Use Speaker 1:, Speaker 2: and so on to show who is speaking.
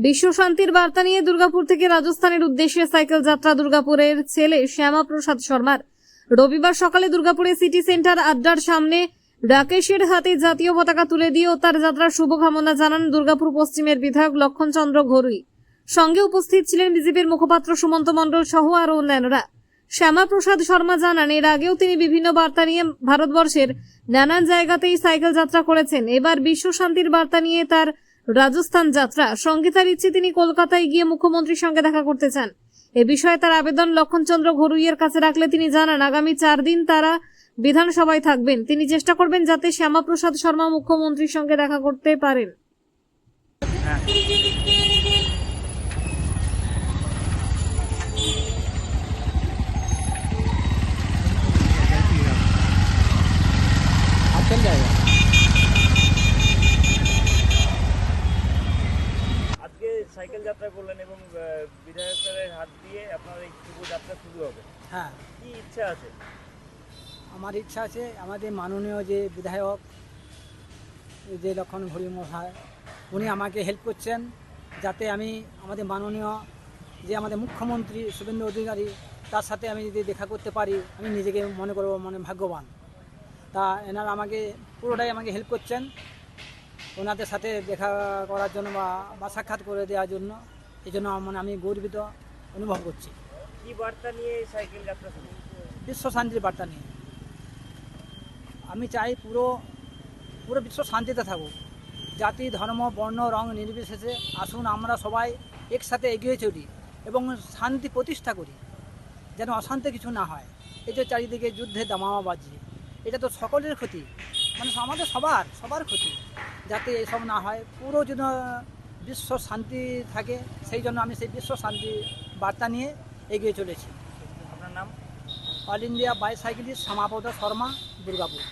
Speaker 1: বিশ্ব শান্তির বার্তা নিয়ে দুর্গাপুর থেকে রাজস্থানের উদ্দেশ্যে সাইকেল যাত্রা দুর্গাপুরের ছেলে শ্যামাপ্রসাদ শর্মার। রবিবার সকালে দুর্গাপুরে সিটি সেন্টার আড্ডার সামনে রাকেশের হাতে জাতীয় পতাকা তুলে দিয়ে ও তার যাত্রার শুভকামনা জানান দুর্গাপুর পশ্চিমের বিধায়ক লক্ষণচন্দ্র ঘরুই। সঙ্গে উপস্থিত ছিলেন বিজেপির মুখপাত্র সুমন্ত মণ্ডল সহ আরও অন্যান্যরা। শ্যামাপ্রসাদ শর্মা জানান, এর আগেও তিনি বিভিন্ন বার্তা নিয়ে ভারতবর্ষের নানান জায়গাতেই সাইকেল যাত্রা করেছেন। এবার বিশ্ব শান্তির বার্তা নিয়ে তার রাজস্থান যাত্রা। সঙ্গে তার ইচ্ছে তিনি কলকাতায় গিয়ে মুখ্যমন্ত্রীর সঙ্গে দেখা করতে চান। এ বিষয়ে তার আবেদন লক্ষণচন্দ্র ঘরুইয়ের কাছে রাখলে তিনি জানান, আগামী 4 দিন তারা বিধানসভায় থাকবেন। তিনি চেষ্টা করবেন যাতে শ্যামাপ্রসাদ শর্মা মুখ্যমন্ত্রীর সঙ্গে দেখা করতে পারেন।
Speaker 2: আজকে সাইকেল যাত্রা করলেন এবং বিধায়কের হাত দিয়ে আপনার এই শুভ যাত্রা শুরু হবে।
Speaker 3: হ্যাঁ,
Speaker 2: কি ইচ্ছা আছে?
Speaker 3: আমার ইচ্ছা আছে আমাদের মাননীয় যে বিধায়ক যে লক্ষণ ঘড়ি মহাশয়, উনি আমাকে হেল্প করছেন যাতে আমি আমাদের মাননীয় যে আমাদের মুখ্যমন্ত্রী শুভেন্দু অধিকারী তার সাথে আমি যদি দেখা করতে পারি, আমি নিজেকে মনে করব ভাগ্যবান। তা এনারা আমাকে পুরোটাই আমাকে হেল্প করছেন ওনাদের সাথে দেখা করার জন্য বা সাক্ষাৎ করে দেওয়ার জন্য। এই জন্য আমি গর্বিত অনুভব করছি।
Speaker 2: কি বার্তা নিয়ে এই সাইকেল যাত্রা শুরু?
Speaker 3: বিশ্ব শান্তির বার্তা নিয়ে আমি চাই পুরো বিশ্ব শান্তিতে থাকুক। জাতি, ধর্ম, বর্ণ, রং নির্বিশেষে আসুন আমরা সবাই একসাথে এগিয়ে চলি এবং শান্তি প্রতিষ্ঠা করি, যেন অশান্তি কিছু না হয়। এই যে চারিদিকে যুদ্ধের দামামা বাজছে, এটা তো সকলের ক্ষতি, মানে আমাদের সবার ক্ষতি, যাতে এসব না হয়, পুরো যেন বিশ্ব শান্তি থাকে। সেই জন্য আমি সেই বিশ্ব শান্তি বার্তা নিয়ে এগিয়ে চলেছি।
Speaker 2: আপনার নাম?
Speaker 3: All India bicyclist Shyamaprasad Sharma, Durgapur.